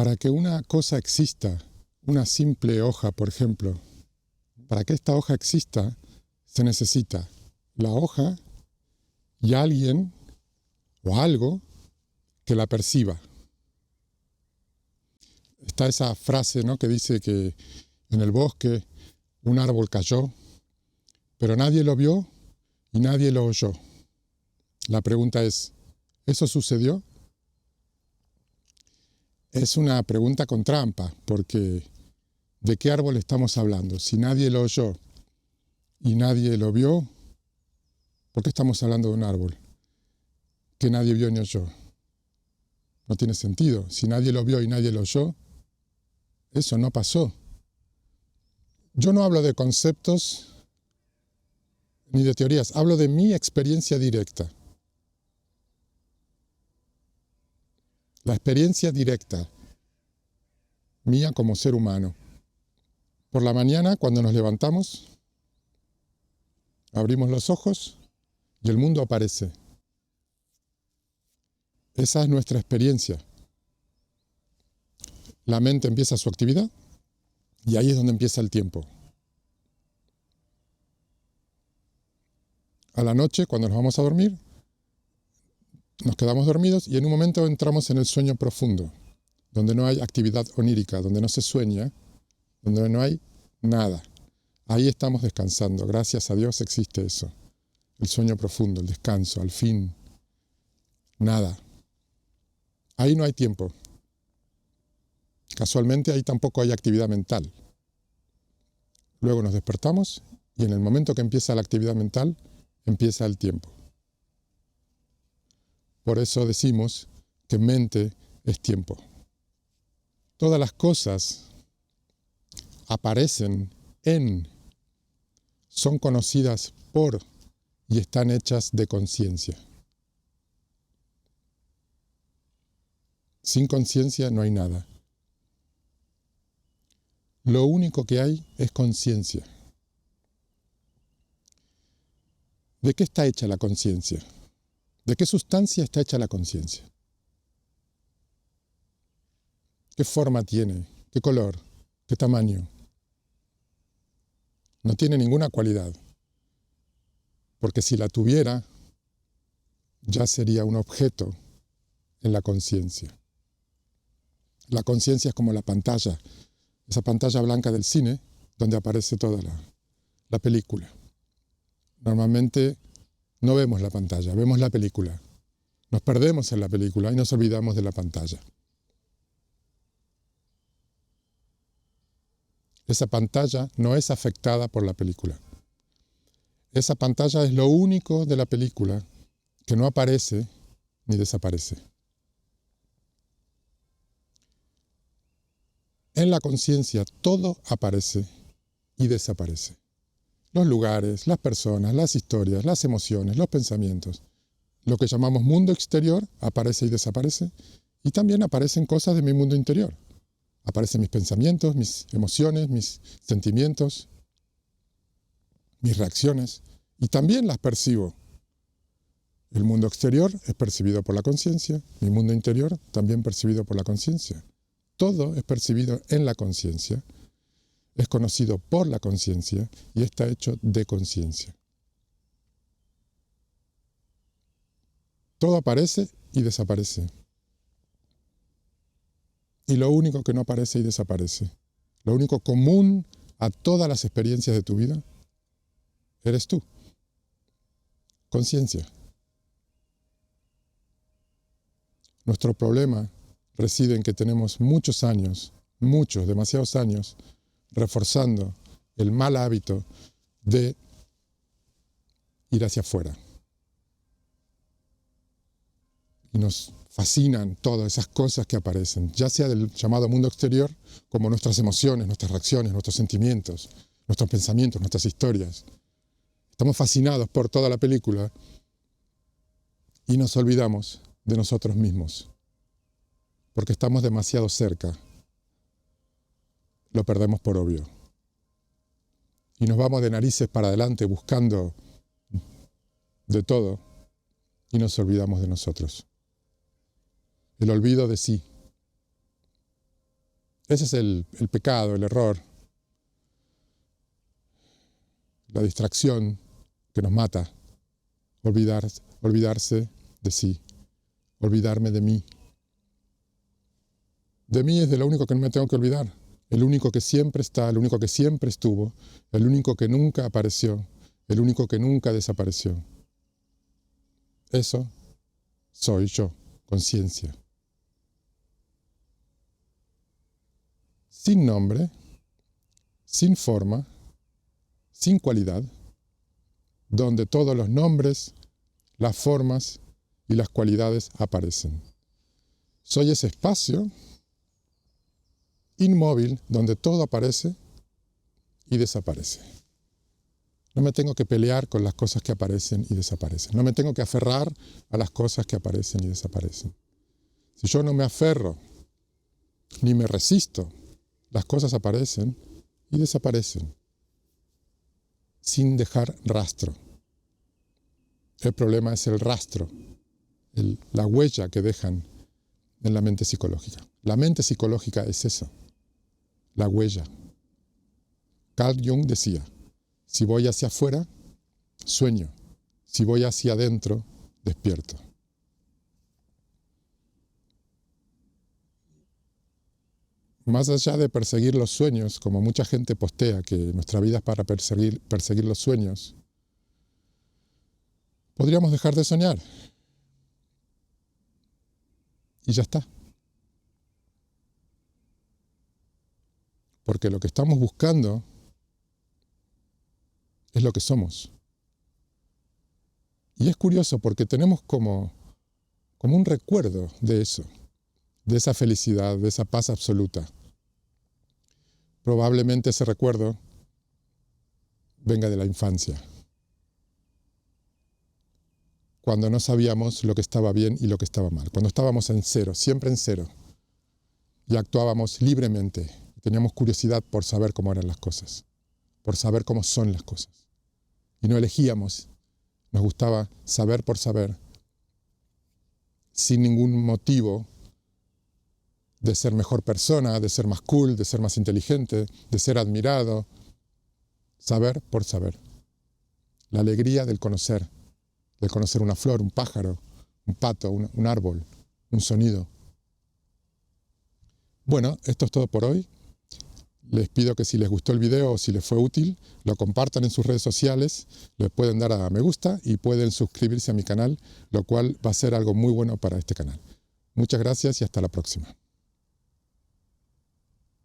Para que una cosa exista, una simple hoja, por ejemplo, para que esta hoja exista, se necesita la hoja y alguien o algo que la perciba. Está esa frase, ¿no?, que dice que en el bosque un árbol cayó, pero nadie lo vio y nadie lo oyó. La pregunta es, ¿eso sucedió? Es una pregunta con trampa, porque ¿de qué árbol estamos hablando? Si nadie lo oyó y nadie lo vio, ¿por qué estamos hablando de un árbol que nadie vio ni oyó? No tiene sentido. Si nadie lo vio y nadie lo oyó, eso no pasó. Yo no hablo de conceptos ni de teorías, hablo de mi experiencia directa. La experiencia directa mía como ser humano. Por la mañana, cuando nos levantamos, abrimos los ojos y el mundo aparece. Esa es nuestra experiencia. La mente empieza su actividad y ahí es donde empieza el tiempo. A la noche, cuando nos vamos a dormir, nos quedamos dormidos y en un momento entramos en el sueño profundo, donde no hay actividad onírica, donde no se sueña, donde no hay nada. Ahí estamos descansando. Gracias a Dios existe eso. El sueño profundo, el descanso, al fin. Nada. Ahí no hay tiempo. Casualmente ahí tampoco hay actividad mental. Luego nos despertamos y en el momento que empieza la actividad mental, empieza el tiempo. Por eso decimos que mente es tiempo. Todas las cosas aparecen en, son conocidas por y están hechas de conciencia. Sin conciencia no hay nada. Lo único que hay es conciencia. ¿De qué está hecha la conciencia? ¿De qué sustancia está hecha la conciencia? ¿Qué forma tiene? ¿Qué color? ¿Qué tamaño? No tiene ninguna cualidad, porque si la tuviera, ya sería un objeto en la conciencia. La conciencia es como la pantalla, esa pantalla blanca del cine, donde aparece toda la película. Normalmente no vemos la pantalla, vemos la película. Nos perdemos en la película y nos olvidamos de la pantalla. Esa pantalla no es afectada por la película. Esa pantalla es lo único de la película que no aparece ni desaparece. En la conciencia todo aparece y desaparece. Los lugares, las personas, las historias, las emociones, los pensamientos. Lo que llamamos mundo exterior aparece y desaparece. Y también aparecen cosas de mi mundo interior. Aparecen mis pensamientos, mis emociones, mis sentimientos, mis reacciones. Y también las percibo. El mundo exterior es percibido por la conciencia. Mi mundo interior también percibido por la conciencia. Todo es percibido en la conciencia. Es conocido por la conciencia y está hecho de conciencia. Todo aparece y desaparece. Y lo único que no aparece y desaparece, lo único común a todas las experiencias de tu vida, eres tú. Conciencia. Nuestro problema reside en que tenemos muchos años, demasiados años, reforzando el mal hábito de ir hacia afuera. Y nos fascinan todas esas cosas que aparecen, ya sea del llamado mundo exterior, como nuestras emociones, nuestras reacciones, nuestros sentimientos, nuestros pensamientos, nuestras historias. Estamos fascinados por toda la película y nos olvidamos de nosotros mismos, porque estamos demasiado cerca. Lo perdemos por obvio. Y nos vamos de narices para adelante buscando de todo y nos olvidamos de nosotros. El olvido de sí. Ese es el pecado, el error, la distracción que nos mata. Olvidarse de sí, olvidarme de mí. De mí es de lo único que no me tengo que olvidar. El único que siempre está, el único que siempre estuvo, el único que nunca apareció, el único que nunca desapareció. Eso soy yo, conciencia. Sin nombre, sin forma, sin cualidad, donde todos los nombres, las formas y las cualidades aparecen. Soy ese espacio inmóvil donde todo aparece y desaparece. No me tengo que pelear con las cosas que aparecen y desaparecen. No me tengo que aferrar a las cosas que aparecen y desaparecen. Si yo no me aferro ni me resisto, las cosas aparecen y desaparecen sin dejar rastro. El problema es el rastro, la huella que dejan en la mente psicológica. La mente psicológica es eso, la huella. Carl Jung decía, si voy hacia afuera, sueño. Si voy hacia adentro, despierto. Más allá de perseguir los sueños, como mucha gente postea que nuestra vida es para perseguir los sueños, podríamos dejar de soñar. Y ya está. Porque lo que estamos buscando es lo que somos. Y es curioso porque tenemos como un recuerdo de eso, de esa felicidad, de esa paz absoluta. Probablemente ese recuerdo venga de la infancia, cuando no sabíamos lo que estaba bien y lo que estaba mal, cuando estábamos en cero, siempre en cero, y actuábamos libremente, teníamos curiosidad por saber cómo eran las cosas, por saber cómo son las cosas, y no elegíamos, nos gustaba saber por saber, sin ningún motivo de ser mejor persona, de ser más cool, de ser más inteligente, de ser admirado. Saber por saber. La alegría del conocer una flor, un pájaro, un pato, un árbol, un sonido. Bueno, esto es todo por hoy. Les pido que si les gustó el video o si les fue útil, lo compartan en sus redes sociales, le pueden dar a me gusta y pueden suscribirse a mi canal, lo cual va a ser algo muy bueno para este canal. Muchas gracias y hasta la próxima.